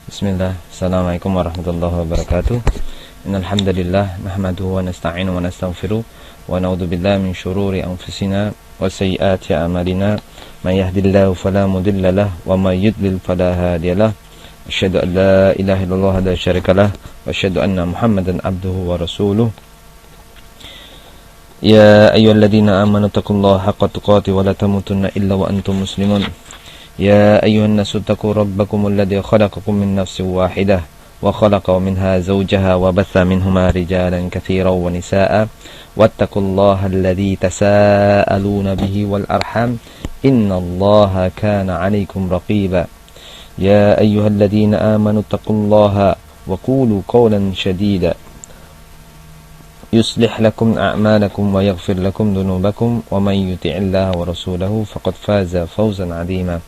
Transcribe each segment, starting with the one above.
Bismillah. Assalamualaikum warahmatullahi wabarakatuh. Innal hamdalillah nahmaduhu wa nasta'inu wa nastaghfiruh wa na'udzu billahi min shururi anfusina wa sayyiati a'malina. May yahdihillahu fala mudilla lahu wa may yudlil fala hadiya lahu. Asyhadu an la ilaha illallah wa la syarika lahu wa asyhadu anna Muhammadan abduhu wa rasuluh. Ya ayyuhalladzina amanu taqullaha haqqa tuqatih wa la tamutunna illa wa antum muslimun. يا أيها الناس اتقوا ربكم الذي خلقكم من نفس واحدة وخلق منها زوجها وبث منهما رجالا كثيرا ونساء واتقوا الله الذي تساءلون به والأرحام إن الله كان عليكم رقيبا يا أيها الذين آمنوا اتقوا الله وقولوا قولا شديدا يصلح لكم أعمالكم ويغفر لكم ذنوبكم ومن يطع الله ورسوله فقد فاز فوزا عظيما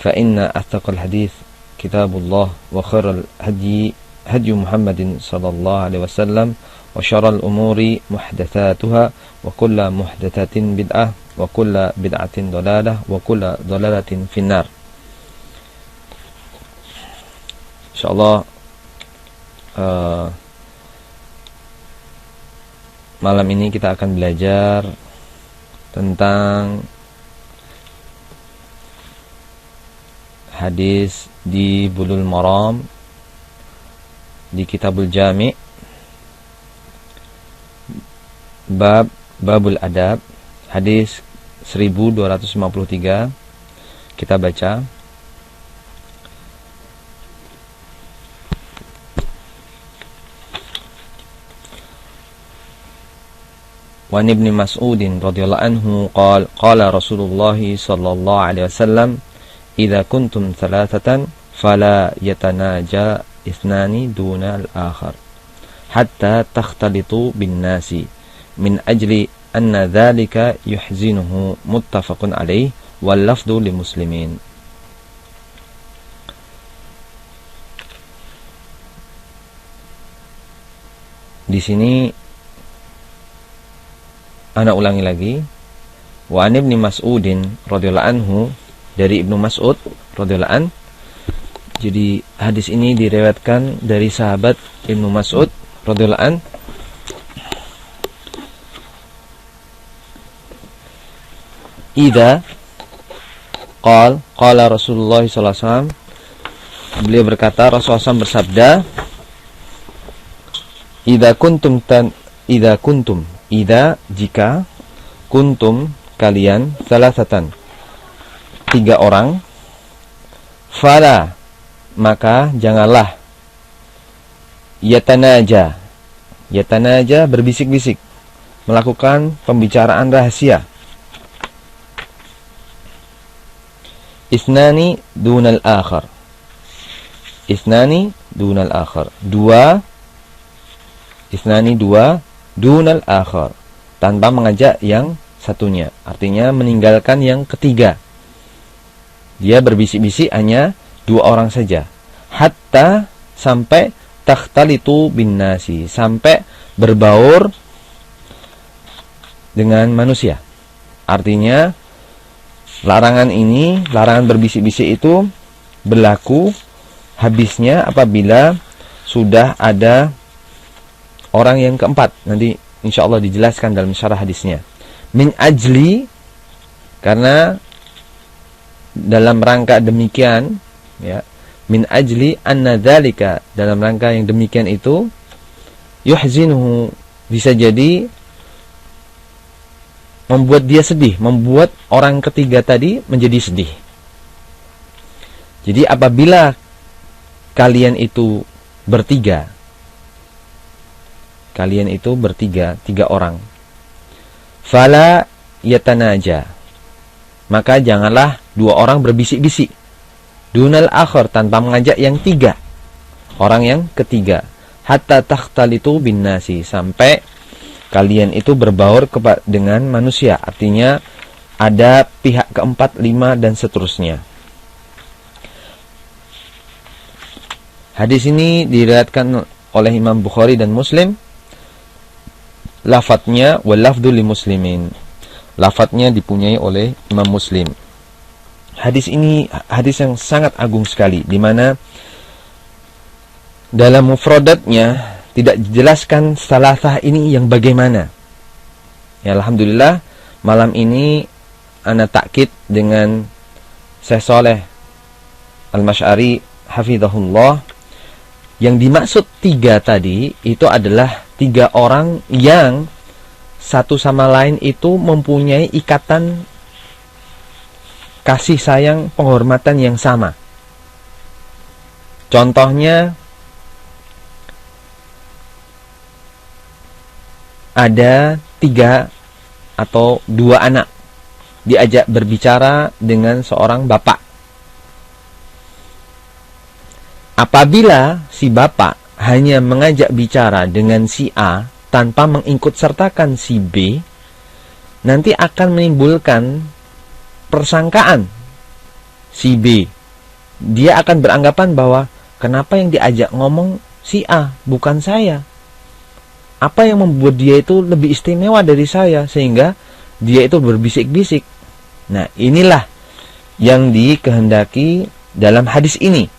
فإن أصدق الحديث كتاب الله وخير الهدي هدي محمد صلى الله عليه وسلم وشر الأمور محدثاتها وكل محدثة بدعة وكل بدعة ضلالة وكل ضلالة في النار. Insyaallah malam ini kita akan belajar tentang hadis di Bulughul Maram di Kitabul Jami' Babul Adab, hadis 1253. Kita baca. Wa Ibnu Mas'ud radhiyallahu anhu qala Rasulullah sallallahu alaihi wasallam idza kuntum thalathatan fala yatanaja ithnani duna al-akhar hatta takhtalitu bin nasi min ajli anna dhalika yuhzinuhu muttafaqun alaih wal lafdhu li muslimin. Di sini ana ulangi lagi, wa Ibnu Mas'udin radhiyallahu anhu, dari Ibnu Mas'ud radhiyallahu an. Jadi hadis ini diriwayatkan dari sahabat Ibnu Mas'ud radhiyallahu an. Idza qala Rasulullah sallallahu alaihi wasallam, beliau berkata, Rasulullah SAW bersabda, jika kuntum kalian salasatan, 3 orang, fala maka janganlah yatanaja berbisik-bisik, melakukan pembicaraan rahasia, isnani dunal akhar, dua dunal akhar, tanpa mengajak yang satunya, artinya meninggalkan yang ketiga. Dia berbisik-bisik hanya 2 orang saja. Hatta sampai takhtalitu bin nasi, sampai berbaur dengan manusia. Artinya larangan berbisik-bisik itu berlaku habisnya apabila sudah ada orang yang keempat. Nanti insyaallah dijelaskan dalam syarah hadisnya. Min ajli, karena dalam rangka demikian, ya, min ajli anna dzalika, dalam rangka yang demikian itu, yuhzinuhu, bisa jadi membuat dia sedih, membuat orang ketiga tadi menjadi sedih. Jadi apabila kalian itu bertiga, 3 orang, fala yatanaja, maka janganlah 2 orang berbisik-bisik, dunal akhir, tanpa mengajak yang 3 orang yang ketiga, hatta takhtalitu bin nasi, sampai kalian itu berbaur dengan manusia, artinya ada pihak keempat, 5 dan seterusnya. Hadis ini diriwayatkan oleh Imam Bukhari dan Muslim. Lafadznya wal lafdhu li muslimin, lafadznya dipunyai oleh Imam Muslim. Hadis ini hadis yang sangat agung sekali, di mana dalam mufradatnya tidak dijelaskan salasah ini yang bagaimana. Ya, alhamdulillah malam ini ana takkid dengan Syekh Saleh Al-Masy'ari hafizahullah. Yang dimaksud 3 tadi itu adalah 3 orang yang satu sama lain itu mempunyai ikatan kasih sayang, penghormatan yang sama. Contohnya ada 3 atau 2 anak diajak berbicara dengan seorang bapak. Apabila si bapak hanya mengajak bicara dengan si A tanpa mengikut sertakan si B, nanti akan menimbulkan persangkaan si B. Dia akan beranggapan bahwa kenapa yang diajak ngomong si A, bukan saya. Apa yang membuat dia itu lebih istimewa dari saya sehingga dia itu berbisik-bisik. Nah, inilah yang dikehendaki dalam hadis ini.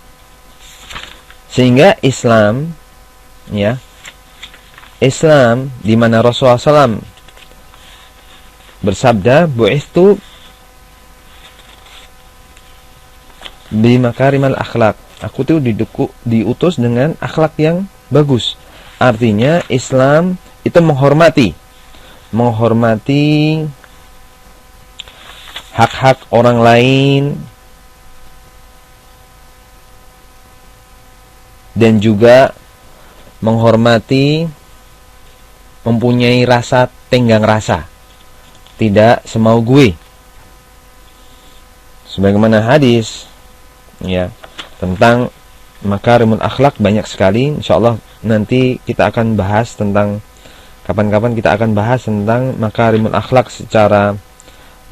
Sehingga Islam, ya, Islam di mana Rasulullah SAW bersabda, "Bu'ithtu bimakarimal akhlak." Aku tuh diutus dengan akhlak yang bagus. Artinya Islam itu menghormati hak-hak orang lain dan juga menghormati, mempunyai rasa tenggang rasa, tidak semau gue. Sebagaimana hadis, ya, tentang makarimul akhlak banyak sekali. Insyaallah nanti kita akan bahas tentang, kapan-kapan kita akan bahas tentang makarimul akhlak secara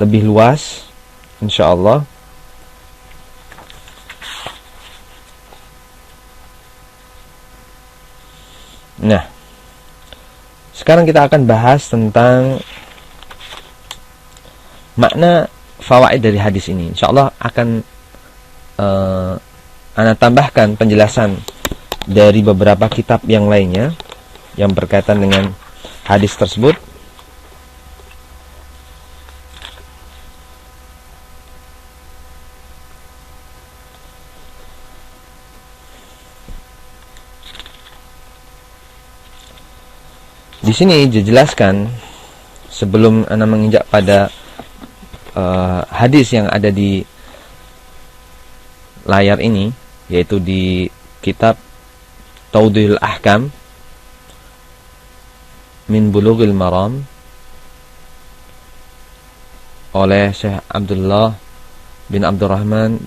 lebih luas, insyaallah. Nah, sekarang kita akan bahas tentang makna fawaid dari hadis ini. Insyaallah akan ana tambahkan penjelasan dari beberapa kitab yang lainnya yang berkaitan dengan hadis tersebut. Di sini dijelaskan, sebelum ana menginjak pada hadis yang ada di layar ini, yaitu di kitab Tawdihul Ahkam min Bulughil Maram oleh Syekh Abdullah bin Abdurrahman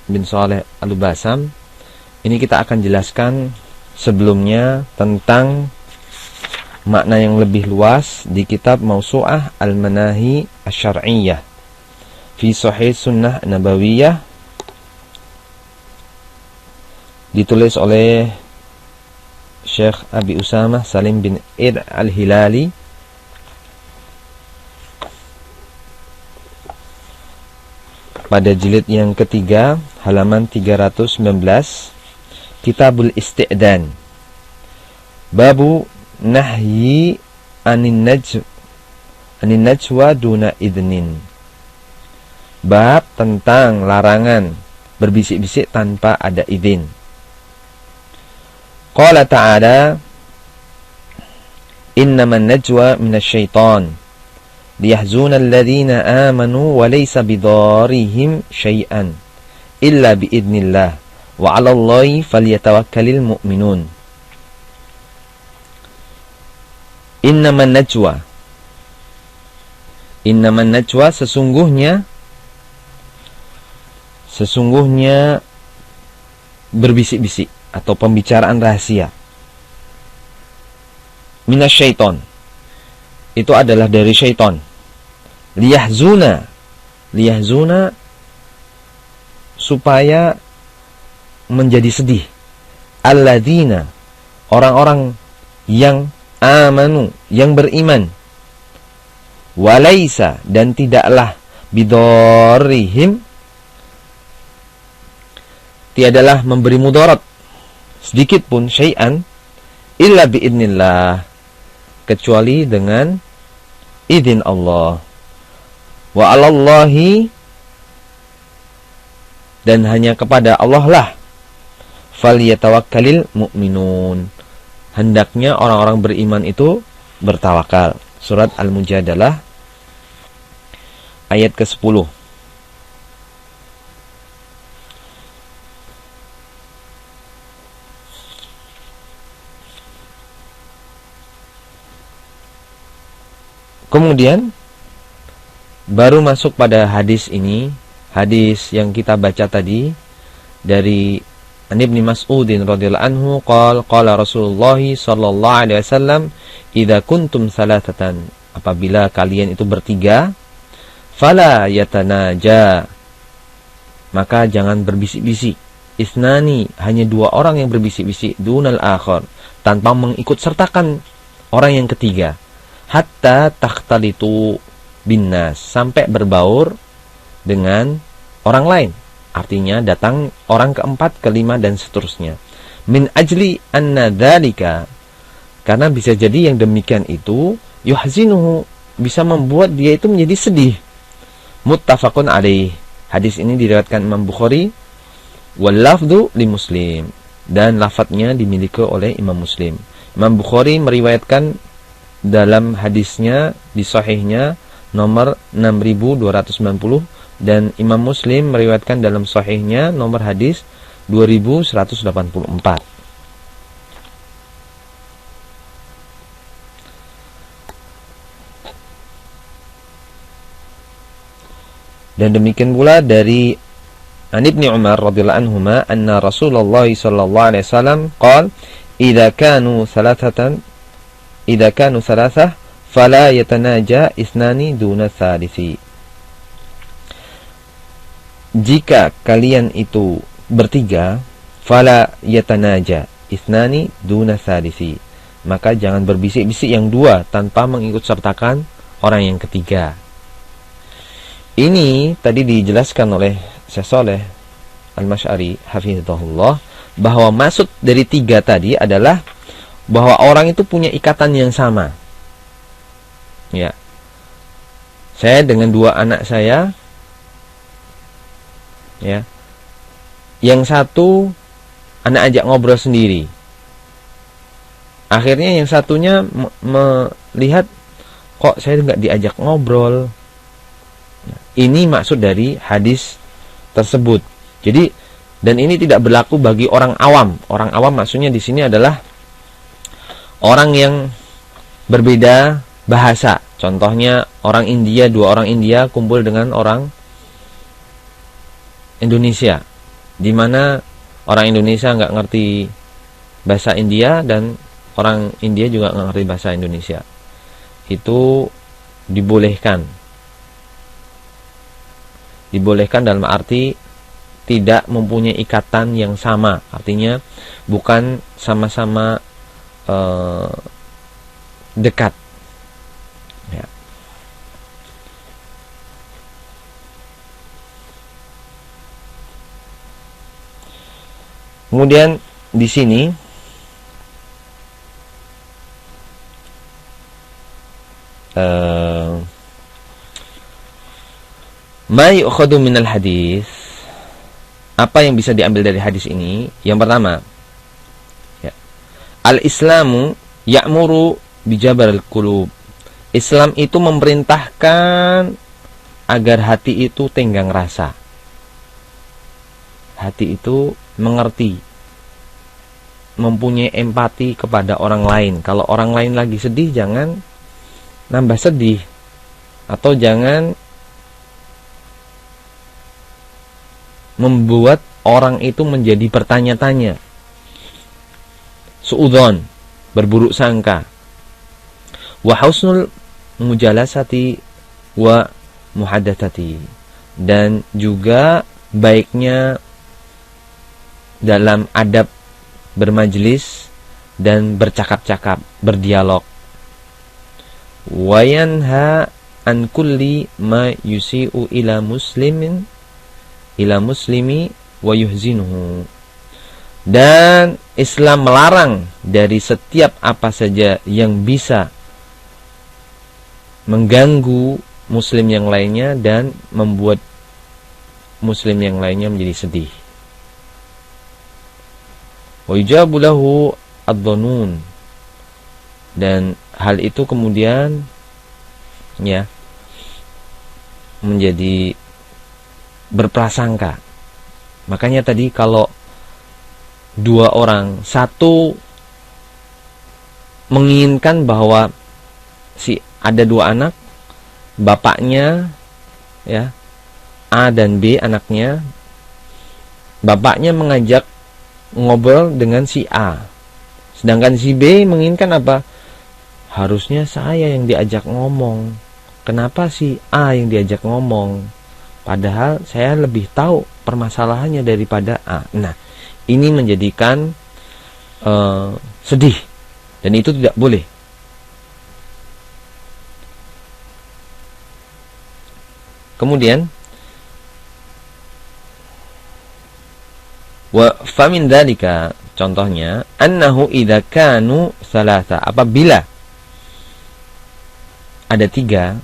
bin Saleh Al-Basam. Ini kita akan jelaskan sebelumnya tentang makna yang lebih luas di kitab Mausu'ah Al-Manahi Asy-Syar'iyyah fi Sahih Sunnah Nabawiyah, ditulis oleh Syekh Abi Usamah Salim bin Id Al-Hilali pada jilid yang ketiga halaman 319, Kitabul Isti'dan, Babu Nahyi anin najwa duna idnin. Bab tentang larangan berbisik-bisik tanpa ada izin. Qala ta'ala, innaman najwa minasyaitan liyahzuna alladhina amanu wa laysa bidarrihim syai'an illa biidnillah wa 'alallahi falyatawakkalul mu'minun. Innaman najwa sesungguhnya berbisik-bisik atau pembicaraan rahasia. Minasyaiton, itu adalah dari syaitan. Liyahzuna supaya menjadi sedih. Alladzina, orang-orang yang amanu, yang beriman. Walaisa, dan tidaklah bidorrihim, tiadalah memberi mudarat sedikit pun syai'an illa biidnillah, kecuali dengan izin Allah. Wa 'alallahi, dan hanya kepada Allah lah, falyatawakkalil mu'minun, hendaknya orang-orang beriman itu bertawakal. Surat Al-Mujadalah ayat ke-10. Kemudian baru masuk pada hadis ini, hadis yang kita baca tadi dari Ibnu Mas'udin radhiyallahu anhu, qala Rasulullah sallallahu alaihi wasallam, idza kuntum salatatan, apabila kalian itu bertiga, fala yatanaja, maka jangan berbisik-bisik. Isnani, hanya dua orang yang berbisik-bisik, dunal akhar, tanpa mengikut sertakan orang yang ketiga. Hatta takhtalitu binnas, sampai berbaur dengan orang lain. Artinya datang orang keempat, kelima, dan seterusnya. Min ajli anna dzalika, karena bisa jadi yang demikian itu yuhzinuhu, bisa membuat dia itu menjadi sedih. Muttafaqun alaih, hadis ini diriwayatkan Imam Bukhari, wal lafdhu li Muslim, dan lafadznya dimiliki oleh Imam Muslim. Imam Bukhari meriwayatkan dalam hadisnya di sahihnya nomor 6290, dan Imam Muslim meriwayatkan dalam sahihnya nomor hadis 2184. Dan demikian pula dari Ibnu Umar radhiyallahu anhuma, anna Rasulullah sallallahu alaihi wasallam qala, idza kanu thalathah fala yatanaja isnani duna tsalisi. Jika kalian itu bertiga, fala yatanaja isnani duna tsalisi, maka jangan berbisik-bisik yang dua tanpa mengikut sertakan orang yang ketiga. Ini tadi dijelaskan oleh Syekh Shalih Al-Masy'ari hafizahullah, bahwa maksud dari tiga tadi adalah bahwa orang itu punya ikatan yang sama. Ya. Saya dengan dua anak saya, ya. Yang satu anak ajak ngobrol sendiri. Akhirnya yang satunya melihat, kok saya enggak diajak ngobrol. Ini maksud dari hadis tersebut. Jadi, dan ini tidak berlaku bagi orang awam. Orang awam maksudnya di sini adalah orang yang berbeda bahasa. Contohnya orang India, dua orang India kumpul dengan orang Indonesia, di mana orang Indonesia nggak ngerti bahasa India dan orang India juga nggak ngerti bahasa Indonesia. Itu dibolehkan. Dibolehkan dalam arti tidak mempunyai ikatan yang sama. Artinya bukan sama-sama dekat. Ya. Kemudian di sini ma yu'khadhu minal hadis, apa yang bisa diambil dari hadis ini? Yang pertama, ya, al-Islamu ya'muru bijabaril qulub. Islam itu memerintahkan agar hati itu tenggang rasa. Hati itu mengerti, mempunyai empati kepada orang lain. Kalau orang lain lagi sedih, jangan nambah sedih, atau jangan membuat orang itu menjadi bertanya-tanya, suudzon, berburuk sangka. Wa husnul mujalasati wa muhadatsati, dan juga baiknya dalam adab bermajlis dan bercakap-cakap, berdialog. Wa yanha an kulli ma yusi'u ila muslimi wa yuhzinuhu, dan Islam melarang dari setiap apa saja yang bisa mengganggu muslim yang lainnya dan membuat muslim yang lainnya menjadi sedih. Wa yujabu lahu ad-dhunun, dan hal itu kemudian ya menjadi berprasangka. Makanya tadi kalau dua orang, satu menginginkan bahwa ada dua anak, bapaknya ya A dan B anaknya, bapaknya mengajak ngobrol dengan si A, sedangkan si B menginginkan apa? Harusnya saya yang diajak ngomong, kenapa si A yang diajak ngomong, padahal saya lebih tahu permasalahannya daripada A. Nah, ini menjadikan sedih, dan itu tidak boleh. Kemudian wa famin dzalika, contohnya annahu idza kanu thalatha, apabila ada tiga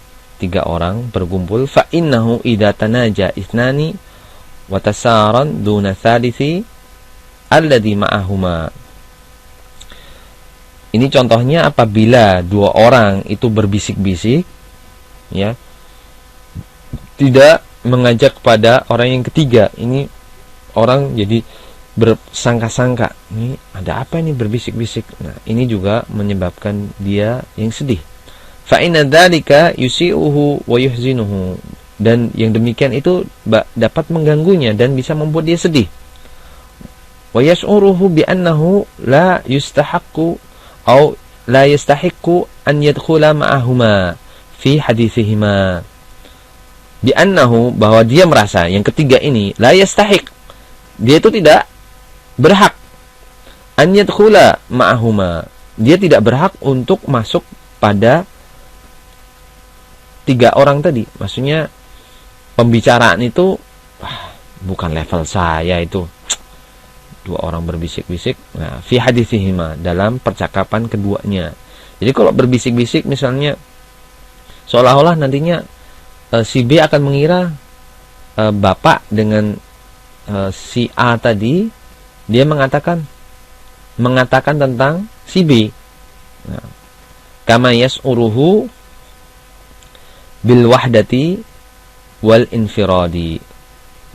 orang berkumpul, fa innahu idza tanaja ithnani wa tasaran duna thalithi alladhi ma'ahuma. Ini contohnya apabila dua orang itu berbisik-bisik, ya, tidak mengajak kepada orang yang ketiga. Ini orang jadi bersangka-sangka, ini ada apa ini berbisik-bisik. Nah, ini juga menyebabkan dia yang sedih. Fa inna dzalika yusi'uhu wa yuhzinuhu, dan yang demikian itu dapat mengganggunya dan bisa membuat dia sedih. Wa yash'uruhu bi annahu la yustahaqqu atau la yastahiqqu an yadkhula ma'ahuma fi hadithihima. Bi annahu, bahwa dia merasa yang ketiga ini la yastahiq, dia itu tidak berhak, an yadkhula ma'ahuma, dia tidak berhak untuk masuk pada tiga orang tadi. Maksudnya pembicaraan itu bukan level saya itu. Dua orang berbisik-bisik, nah, fi hadithihima, dalam percakapan keduanya. Jadi kalau berbisik-bisik misalnya, seolah-olah nantinya si B akan mengira bapak dengan si A tadi, dia mengatakan tentang si B. Nah, kama yas'uruhu bil wahdati wal infiradi,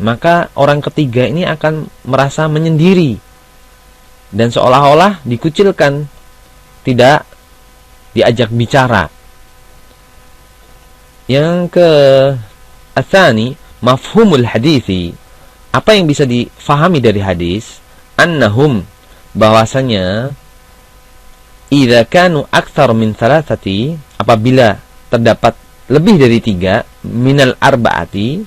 maka orang ketiga ini akan merasa menyendiri dan seolah-olah dikucilkan, tidak diajak bicara. Yang ke atsani mafhumul hadithi, apa yang bisa difahami dari hadis, annahum, bahwasanya idza kanu aktsar min thalathati, apabila terdapat lebih dari tiga, minal arba'ati,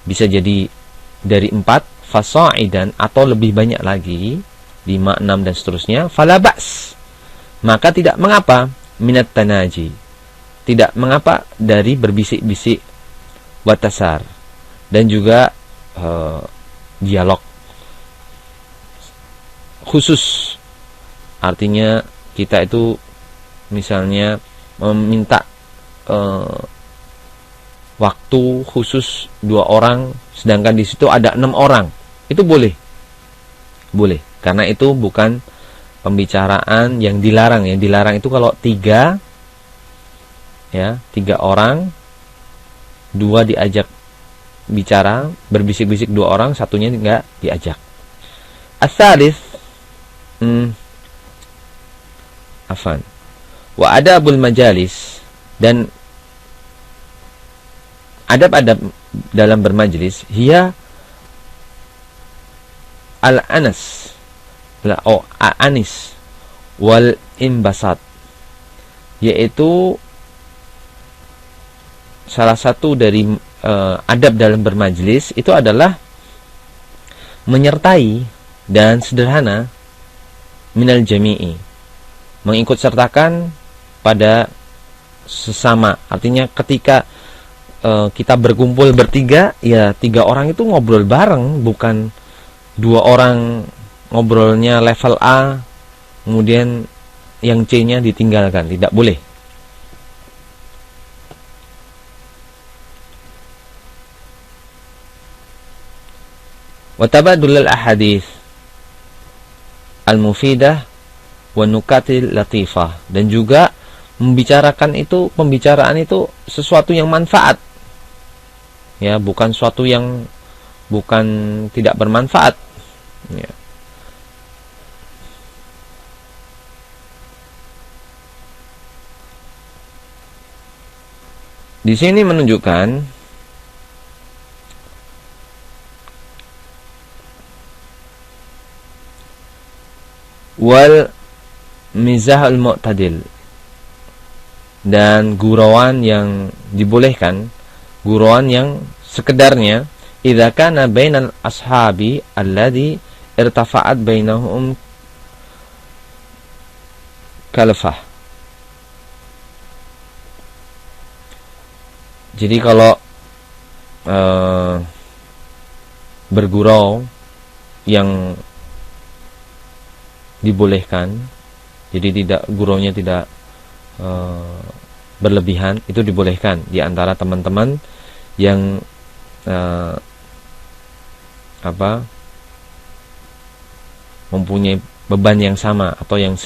bisa jadi dari 4, fasa'idan, atau lebih banyak lagi, 5, 6 dan seterusnya, fala ba's, maka tidak mengapa, minat tanaji, tidak mengapa dari berbisik-bisik, watasar, dan juga dialog khusus. Artinya kita itu misalnya meminta waktu khusus 2 orang, sedangkan di situ ada 6 orang, itu boleh, karena itu bukan pembicaraan yang dilarang. Yang dilarang itu kalau 3 orang, 2 diajak bicara, berbisik-bisik 2 orang, satunya enggak diajak. Ats-tsalits, wa adabul majalis, dan adab-adab dalam bermajlis, hiya al-anas anis wal imbasat, yaitu salah satu dari adab dalam bermajlis itu adalah menyertai dan sederhana, minal jami'i, mengikut sertakan pada sesama. Artinya ketika kita berkumpul bertiga, ya 3 orang itu ngobrol bareng, bukan 2 orang ngobrolnya level A, kemudian yang C-nya ditinggalkan, tidak boleh. Wa tabadul al-ahadits al-mufidah wa nukatil latifah, dan juga membicarakan itu, pembicaraan itu sesuatu yang manfaat. Ya, bukan sesuatu yang tidak bermanfaat. Ya. Di sini menunjukkan wal mizah al-mu'tadil, dan gurauan yang dibolehkan, gurauan yang sekedarnya, idza kana bainal ashabi alladhi irtafa'at bainahum kalfah. Jadi kalau bergurau yang dibolehkan, jadi tidak, guraunya tidak berlebihan, itu dibolehkan di antara teman-teman yang mempunyai beban yang sama, atau yang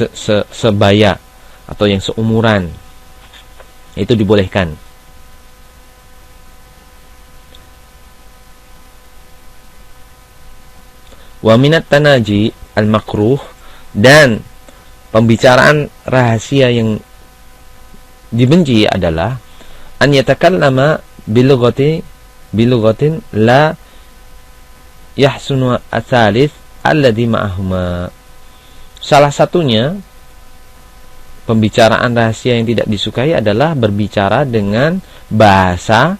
sebaya, atau yang seumuran, itu dibolehkan. Wa minat tanaji al-makruh, dan pembicaraan rahasia yang dibenci adalah an yatakallama bilughatin la yahsunu atsalits alladhi ma'ahuma. Salah satunya pembicaraan rahasia yang tidak disukai adalah berbicara dengan bahasa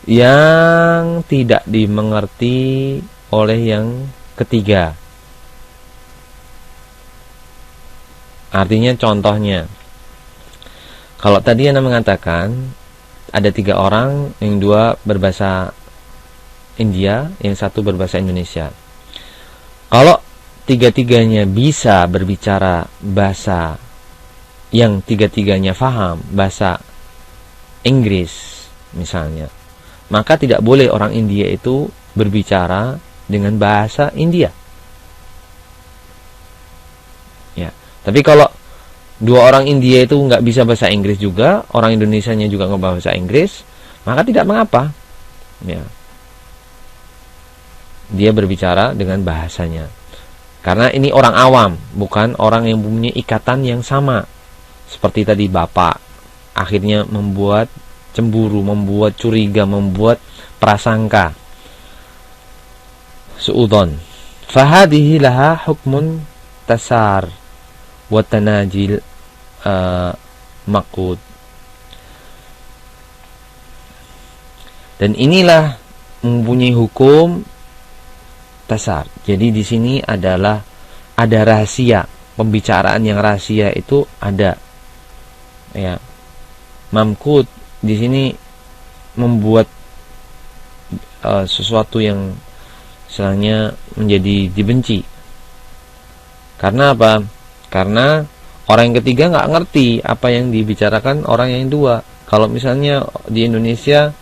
yang tidak dimengerti oleh yang ketiga. Artinya, contohnya, kalau tadi Anda mengatakan ada 3 orang, yang 2 berbahasa India, yang 1 berbahasa Indonesia. Kalau 3-tiganya bisa berbicara bahasa yang 3-tiganya faham, bahasa Inggris misalnya, maka tidak boleh orang India itu berbicara dengan bahasa India. Ya, tapi kalau 2 orang India itu nggak bisa bahasa Inggris juga, orang Indonesianya juga nggak bahasa Inggris, maka tidak mengapa. Ya, dia berbicara dengan bahasanya, karena ini orang awam, bukan orang yang punya ikatan yang sama. Seperti tadi bapak, akhirnya membuat cemburu, membuat curiga, membuat prasangka, su'udon. Fahadihi laha hukmun tasar wa tanajil maqud. Dan inilah mempunyai hukum tasar. Jadi di sini adalah ada rahasia, pembicaraan yang rahasia itu ada. Ya. Mamkud di sini membuat sesuatu yang istilahnya menjadi dibenci. Karena apa? Karena orang yang ketiga nggak ngerti apa yang dibicarakan orang yang 2. Kalau misalnya di Indonesia,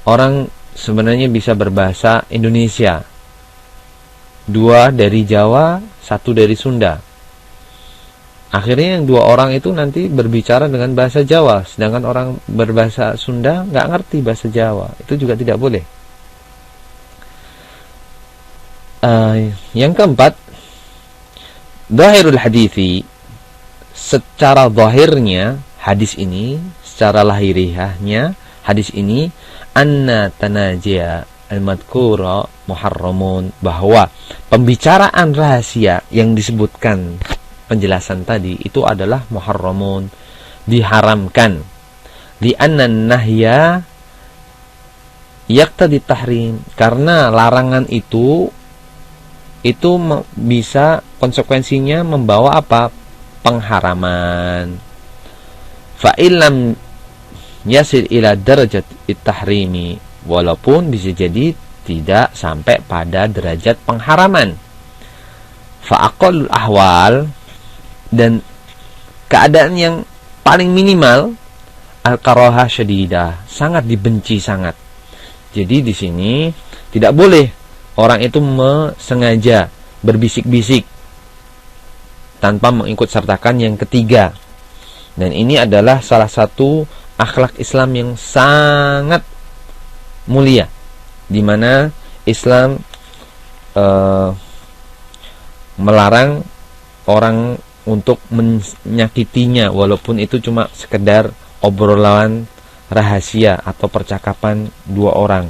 orang sebenarnya bisa berbahasa Indonesia, 2 dari Jawa, 1 dari Sunda. Akhirnya yang 2 orang itu nanti berbicara dengan bahasa Jawa, sedangkan orang berbahasa Sunda nggak ngerti bahasa Jawa. Itu juga tidak boleh. Yang keempat, zahirul hadithi, secara zahirnya hadis ini, secara lahiriahnya hadis ini, anna tanajia al-madkura muharramun, bahwa pembicaraan rahasia yang disebutkan penjelasan tadi itu adalah muharramun, diharamkan. Li anna nahya yaqtadi tahrim, karena larangan itu bisa konsekuensinya membawa apa? Pengharaman. Fa illam yasil ila darajat at-tahrimi, walaupun bisa jadi tidak sampai pada derajat pengharaman. Fa'aqallul ahwal, dan keadaan yang paling minimal, al-karahah syadidah, sangat dibenci sangat. Jadi di sini tidak boleh orang itu sengaja berbisik-bisik tanpa mengikut sertakan yang ketiga. Dan ini adalah salah satu akhlak Islam yang sangat mulia, di mana Islam melarang orang untuk menyakitinya, walaupun itu cuma sekedar obrolan rahasia atau percakapan dua orang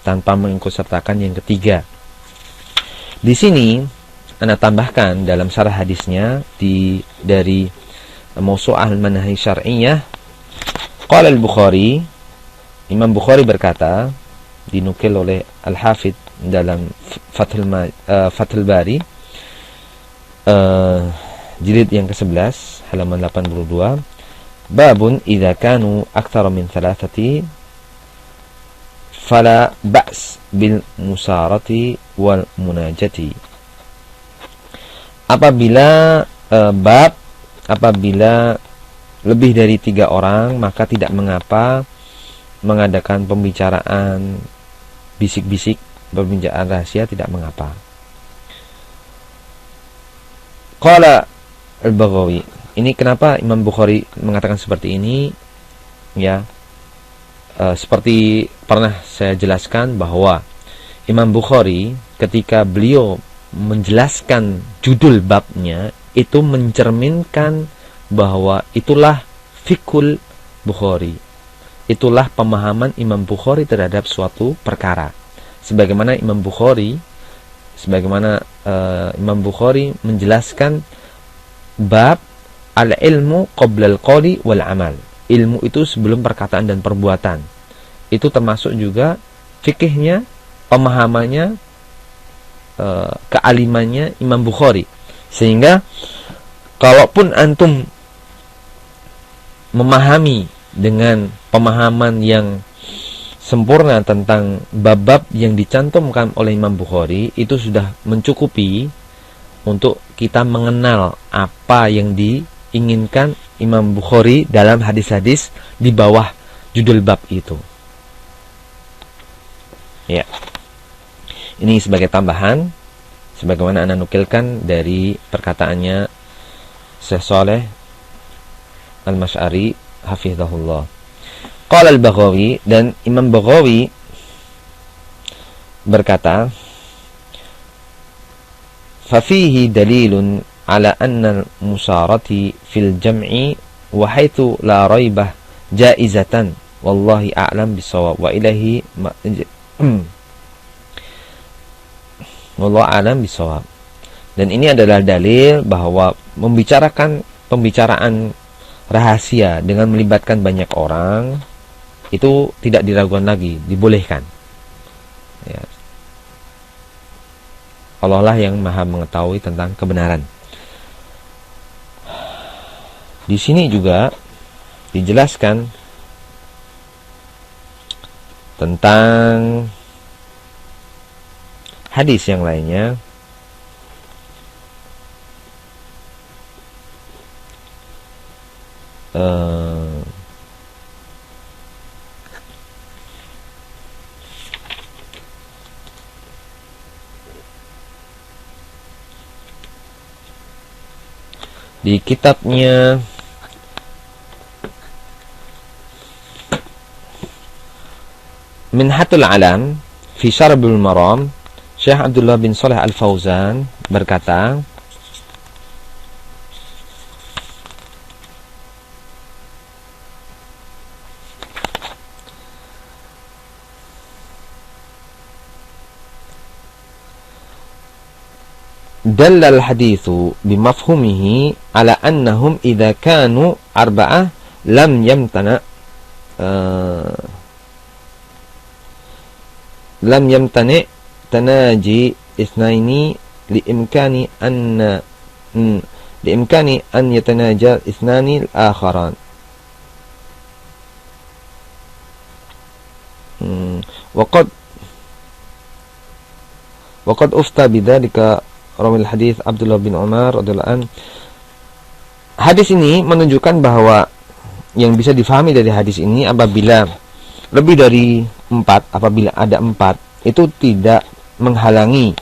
tanpa mengikut sertakan yang ketiga. Di sini Anda tambahkan dalam syarah hadisnya dari Mawsu'ah al-Manahi Syar'iyyah, qala al-Bukhari, Imam Bukhari berkata, dinukil oleh Al-Hafidh dalam Fathul Bari, jilid yang ke-11 halaman 82, babun idza kanu aktsara min thalathati fala ba's bil musarati wal munajati. Apabila lebih dari 3 orang, maka tidak mengapa mengadakan pembicaraan bisik-bisik, pembicaraan rahasia, tidak mengapa. Qala al-Baghawi, ini kenapa Imam Bukhari mengatakan seperti ini? Ya, seperti pernah saya jelaskan bahwa Imam Bukhari ketika beliau menjelaskan judul babnya, itu mencerminkan bahwa itulah fikul Bukhari, itulah pemahaman Imam Bukhari terhadap suatu perkara. Sebagaimana Imam Bukhari menjelaskan bab al-ilmu qabla al-qawli wal amal, ilmu itu sebelum perkataan dan perbuatan. Itu termasuk juga fikihnya, pemahamannya, kealimannya Imam Bukhari. Sehingga kalaupun antum memahami dengan pemahaman yang sempurna tentang bab-bab yang dicantumkan oleh Imam Bukhari, itu sudah mencukupi untuk kita mengenal apa yang diinginkan Imam Bukhari dalam hadis-hadis di bawah judul bab itu. Ya, ini sebagai tambahan, sebagaimana Anda nukilkan dari perkataannya Syekh Saleh Al-Masy'ari hafizahullah. Qala al-Baghawi, dan Imam Baghawi berkata, fa fihi dalilun ala anna al-musarati fil jam'i wa haitsu la raibah jaizatan wallahi a'lam bis-shawab wa ilahi wallahu a'lam bis-shawab. Dan ini adalah dalil bahwa membicarakan pembicaraan rahasia dengan melibatkan banyak orang itu tidak diragukan lagi, dibolehkan. Ya. Allah lah yang maha mengetahui tentang kebenaran. Di sini juga dijelaskan tentang hadis yang lainnya. Di kitabnya Minhatul Alam fi Syarbul Maram, Syekh Abdullah bin Shalih Al-Fauzan berkata, dallal hadithu bimafhumihi ala annahum idza kanu arba'ah lam yamtani tanaji ithnaini liimkani an yatanaja ithnani al-akharan وقد أفتى بذلك rawil hadis Abdullah bin Umar radhiyallahu an. Hadis ini menunjukkan bahwa yang bisa difahami dari hadis ini, apabila lebih dari 4, apabila ada 4, itu tidak menghalangi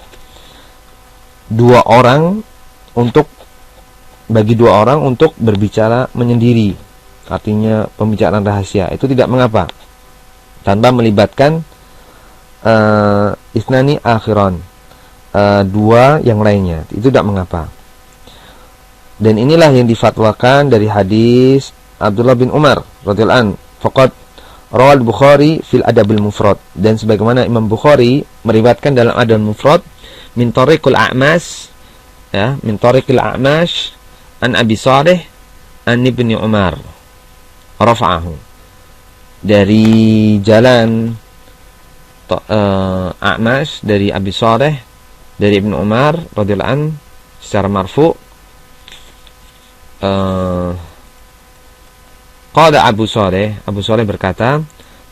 bagi dua orang untuk berbicara menyendiri, artinya pembicaraan rahasia, itu tidak mengapa tanpa melibatkan isnani akhiran, 2 yang lainnya, itu tidak mengapa. Dan inilah yang difatwakan dari hadis Abdullah bin Umar radhiyallahu an, faqad rawal Bukhari fil Adabul Mufrad, dan sebagaimana Imam Bukhari meriwayatkan dalam Adabul Mufrad min tariqil A'mash, ya, min tariqil A'mash an Abi Salih an Ibnu Umar rafa'ahu, dari jalan A'mash dari Abi Salih dari Ibnu Umar radhiyallahu an secara marfu. Qala Abu Salih berkata,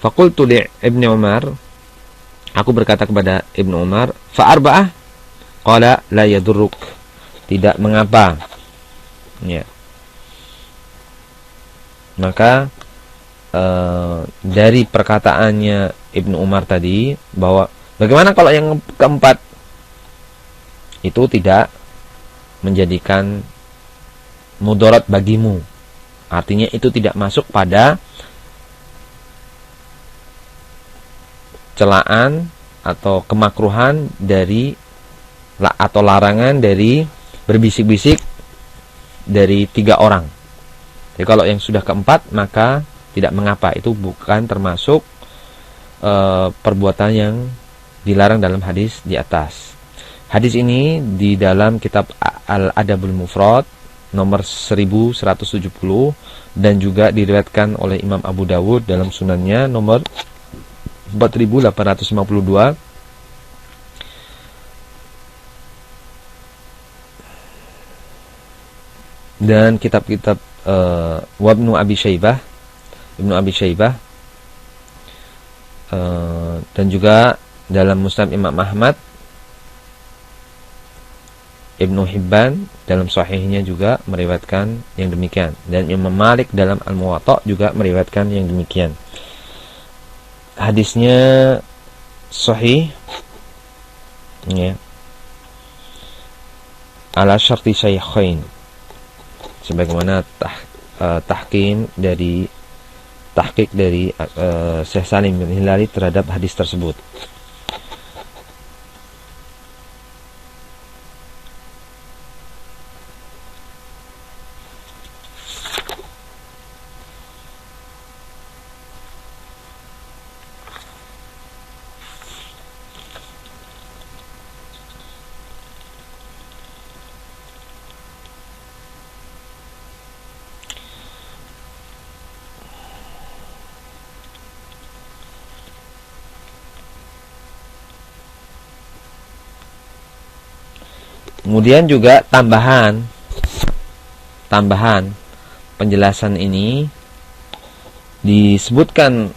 faqultu li Ibnu Umar, aku berkata kepada Ibnu Umar, fa arba'ah, qala la yadurruk, tidak mengapa. Ya. Maka dari perkataannya Ibnu Umar tadi, bahwa bagaimana kalau yang keempat itu tidak menjadikan mudarat bagimu, artinya itu tidak masuk pada celaan atau kemakruhan dari atau larangan dari berbisik-bisik dari 3 orang. Jadi kalau yang sudah keempat maka tidak mengapa, itu bukan termasuk perbuatan yang dilarang dalam hadis di atas. Hadis ini di dalam kitab Al-Adabul Mufrad nomor 1170, dan juga diriwayatkan oleh Imam Abu Dawud dalam sunannya nomor 4852, dan kitab-kitab Ibnu Abi Syaibah, dan juga dalam Musnad Imam Ahmad, Ibnu Hibban dalam sahihnya juga meriwayatkan yang demikian, dan Imam Malik dalam Al-Muwatta juga meriwayatkan yang demikian. Hadisnya sahih, ya, ala syarti syaikhain, sebagaimana tahqiq dari Syekh Salim bin Hilali terhadap hadis tersebut. Kemudian juga tambahan penjelasan ini disebutkan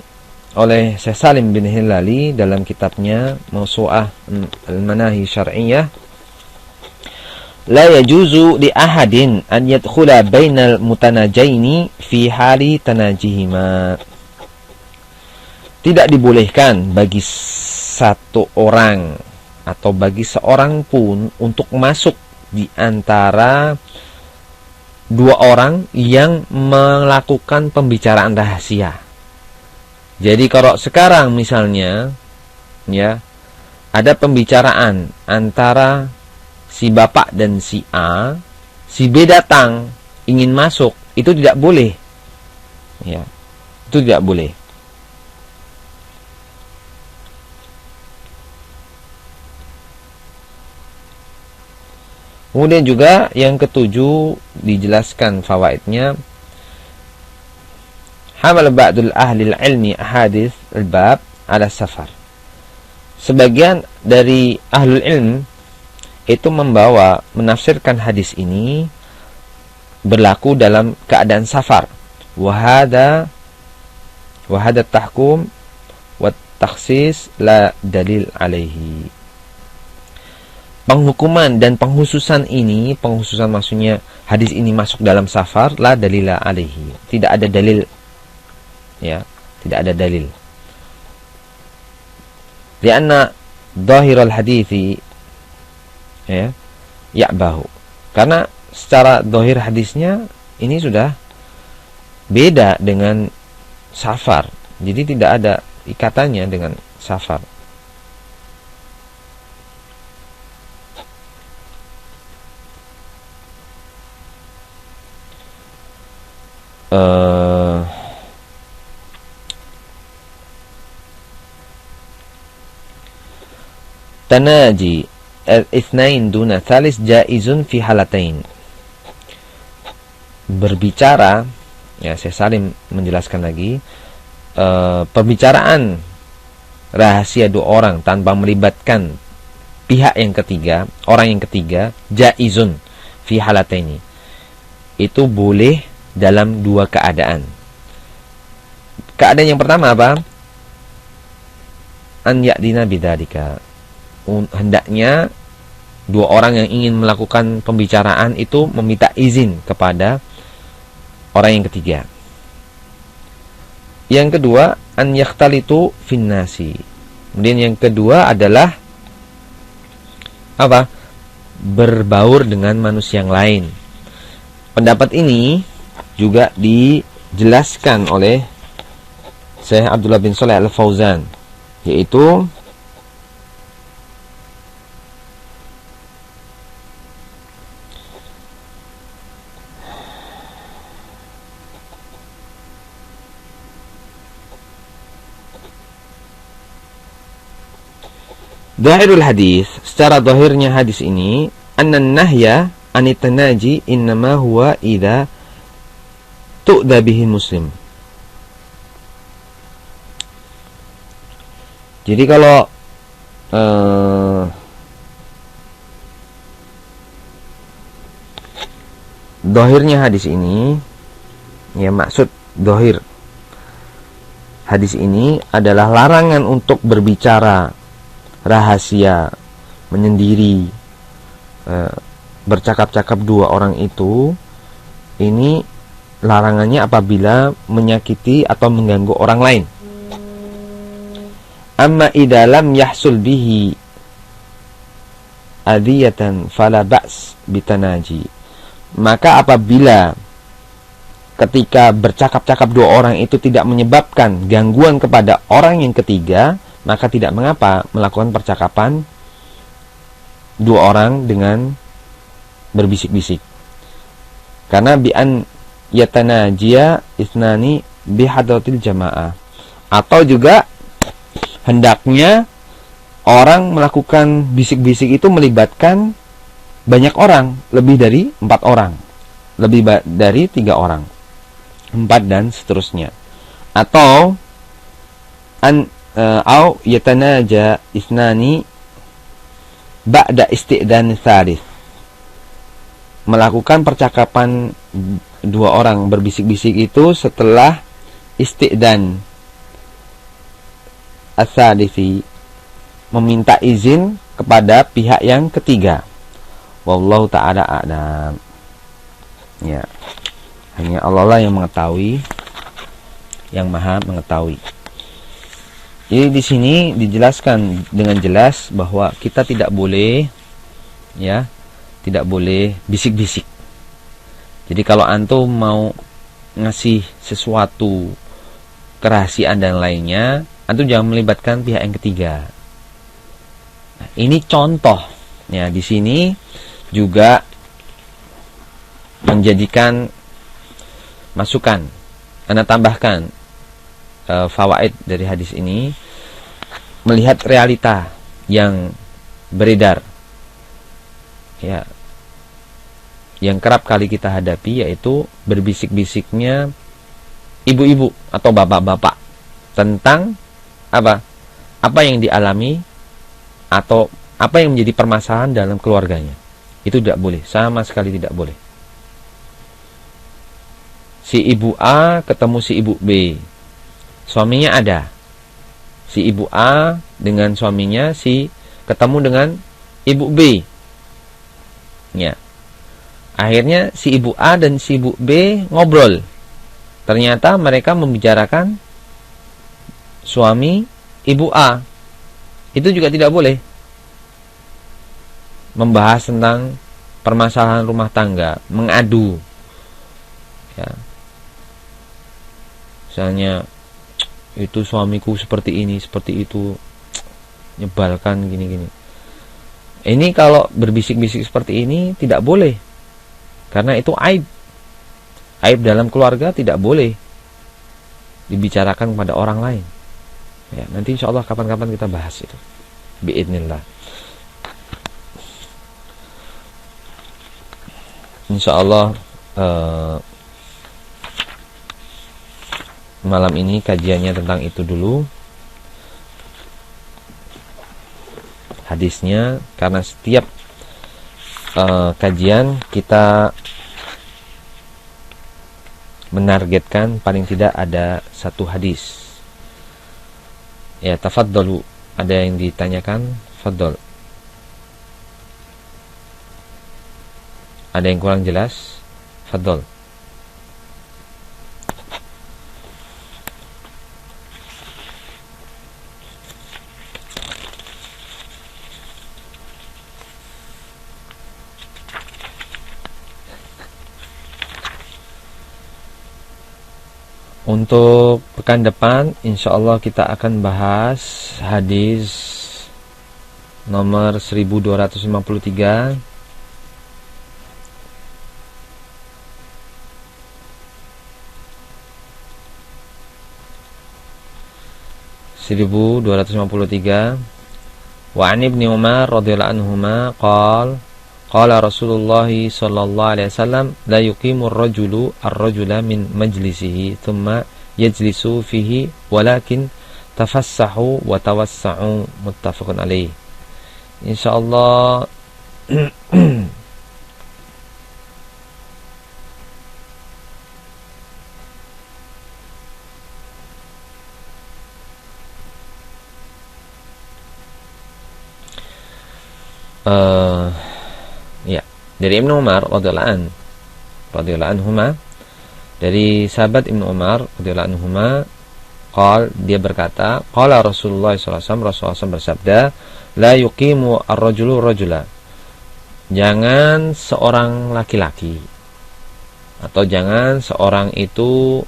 oleh Syekh Salim bin Hilali dalam kitabnya Mawsu'ah Al-Manahi Syar'iyyah. La yajuzu li ahadin an yadkhula bainal mutanajaini fi hali tanajihima. Tidak dibolehkan bagi satu orang atau bagi seorang pun untuk masuk di antara 2 orang yang melakukan pembicaraan rahasia. Jadi kalau sekarang misalnya, ya, ada pembicaraan antara si bapak dan si A, si B datang ingin masuk, itu tidak boleh. Ya, itu tidak boleh. Kemudian juga yang ketujuh dijelaskan fawaidnya. Hamal ba'dul ahli ilmi ahadits al-bab ala safar. Sebagian dari ahlul ilm itu menafsirkan hadis ini berlaku dalam keadaan safar. Wahada tahkum wa takhsis la dalil alaihi. penghukuman dan penghususan ini, penghususan maksudnya hadis ini masuk dalam safar, la dalila alaihi. Tidak ada dalil. Ya, tidak ada dalil. Lianna dhahiral hadithi ya ya'bahu. Karena secara dhahir hadisnya ini sudah beda dengan safar. Jadi tidak ada ikatannya dengan safar. Tanaji al-ithnain duna thalis jaizun fi halatain. Berbicara, ya saya saling menjelaskan lagi, perbicaraan rahasia dua orang tanpa melibatkan pihak yang ketiga, orang yang ketiga, jaizun fi halataini. Itu boleh dalam dua keadaan. Keadaan yang pertama apa? An ya'dina bidzalika. Hendaknya dua orang yang ingin melakukan pembicaraan itu meminta izin kepada orang yang ketiga. Yang kedua, an yakhtalitu finnasi. Kemudian yang kedua adalah apa? Berbaur dengan manusia yang lain. Pendapat ini juga dijelaskan oleh Syekh Abdullah bin Shalih Al-Fauzan, yaitu Zahirul hadis, secara zahirnya hadis ini, annan nahya anitanaji innama huwa idza tu'dha bihi muslim. Jadi kalau zahirnya hadis ini, ya maksud zahir hadis ini adalah larangan untuk berbicara rahasia, menyendiri, bercakap-cakap dua orang itu. Ini larangannya apabila menyakiti atau mengganggu orang lain. Amma idza lam yahsul bihi adiyatan fala ba's bitanaji. Maka apabila ketika bercakap-cakap dua orang itu tidak menyebabkan gangguan kepada orang yang ketiga, maka tidak mengapa melakukan percakapan dua orang dengan berbisik-bisik. Karena bi'an yatanajia isnani bihadratil jamaah. Atau juga hendaknya orang melakukan bisik-bisik itu melibatkan banyak orang, lebih dari 4 orang, lebih dari 3 orang, 4 dan seterusnya. Atau au yatanaja isnani ba'da isti'dan tsalits. Melakukan percakapan dua orang berbisik-bisik itu setelah isti'dan as-salisi, meminta izin kepada pihak yang ketiga. Wallahu ta'ala a'lam. Ya, hanya Allah lah yang mengetahui, yang maha mengetahui. Jadi di sini dijelaskan dengan jelas bahwa kita tidak boleh, ya, tidak boleh bisik-bisik. Jadi kalau antum mau ngasih sesuatu kerahasiaan dan lainnya, antum jangan melibatkan pihak yang ketiga. Nah, ini contoh. Ya, di sini juga menjadikan masukan. Anda tambahkan fawaid dari hadis ini, melihat realita yang beredar, ya, yang kerap kali kita hadapi, yaitu berbisik-bisiknya ibu-ibu atau bapak-bapak tentang apa yang dialami atau apa yang menjadi permasalahan dalam keluarganya. Itu tidak boleh, sama sekali tidak boleh. Si ibu A ketemu si ibu B, suaminya ada. Si ibu A dengan suaminya ketemu dengan ibu B, Ya. Akhirnya si ibu A dan si ibu B ngobrol. Ternyata mereka membicarakan suami ibu A. Itu juga tidak boleh. Membahas tentang permasalahan rumah tangga, mengadu. Ya. Misalnya, itu suamiku seperti ini, seperti itu, nyebalkan gini-gini. Ini kalau berbisik-bisik seperti ini tidak boleh. Karena itu aib. Aib dalam keluarga tidak boleh dibicarakan kepada orang lain. Ya, nanti insya Allah kapan-kapan kita bahas itu. Biidznillah. Insya Allah malam ini kajiannya tentang itu dulu. Hadisnya, karena setiap kajian kita menargetkan paling tidak ada satu hadis. Ya, tafadhalu. Ada yang ditanyakan? Fadhol. Ada yang kurang jelas? Fadhol. Untuk pekan depan insya Allah kita akan bahas hadis nomor 1253, wa an ibni Umar radhiyallahu anhuma qala Rasulullah sallallahu alaihi wasallam la yuqimu ar-rajula min majlisihi thumma yajlisu fihi walakin tafassahu wa tawassa'u, muttafaqun alaih. Insyaallah ya, dari Ibnu Umar radhiyallahu anhuma, dari sahabat Ibnu Umar radhiyallahu anhuma, dia berkata, qala Rasulullah sallallahu alaihi wasallam, Rasulullah SAW bersabda, la yuqimu ar-rajulu rajula, jangan seorang laki-laki atau jangan seorang itu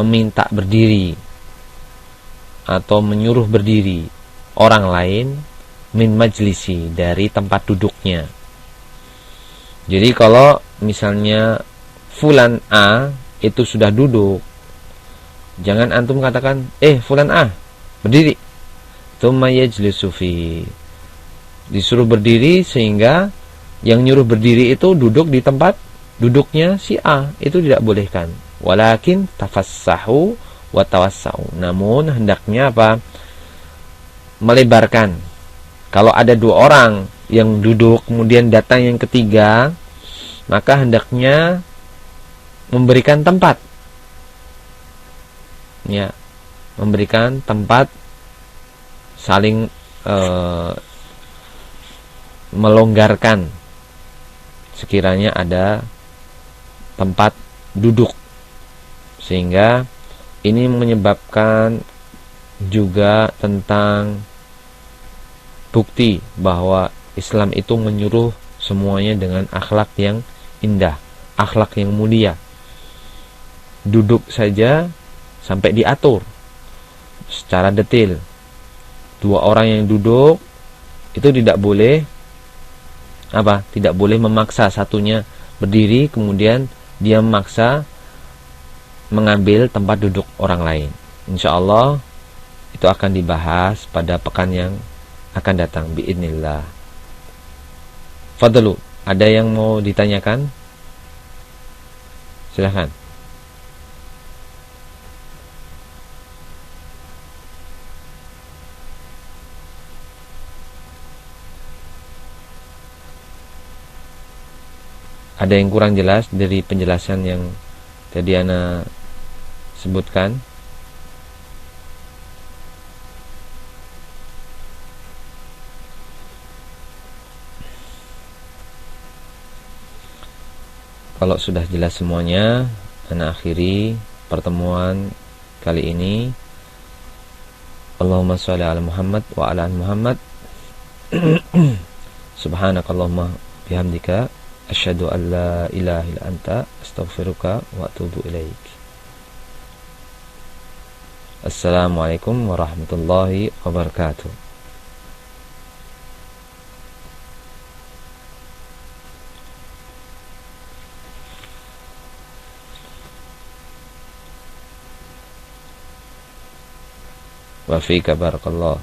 meminta berdiri atau menyuruh berdiri orang lain min majlisi, dari tempat duduknya. Jadi kalau misalnya fulan A itu sudah duduk, jangan antum katakan, fulan A berdiri, tsumma yajlisu fi, disuruh berdiri sehingga yang nyuruh berdiri itu duduk di tempat duduknya si A. Itu tidak bolehkan. Walakin tafassahu wa tawassau, namun hendaknya apa? Melebarkan. Kalau ada dua orang yang duduk kemudian datang yang ketiga, maka hendaknya memberikan tempat. Ya, memberikan tempat, saling melonggarkan sekiranya ada tempat duduk, sehingga ini menyebabkan juga tentang bukti bahwa Islam itu menyuruh semuanya dengan akhlak yang indah, akhlak yang mulia. Duduk saja sampai diatur secara detail. Dua orang yang duduk itu tidak boleh tidak boleh memaksa satunya berdiri kemudian dia memaksa mengambil tempat duduk orang lain. Insyaallah itu akan dibahas pada pekan yang akan datang biidznillah. Fadlu, ada yang mau ditanyakan? Silahkan. Ada yang kurang jelas dari penjelasan yang tadi Ana sebutkan? Kalau sudah jelas semuanya, ana akhiri pertemuan kali ini. Allahumma sholli ala Muhammad wa ala ali Muhammad. Subhanakallahumma bihamdika asyhadu an la ilaha illa anta astaghfiruka wa atubu ilaik. Assalamualaikum warahmatullahi wabarakatuh. Wa fika barakallah.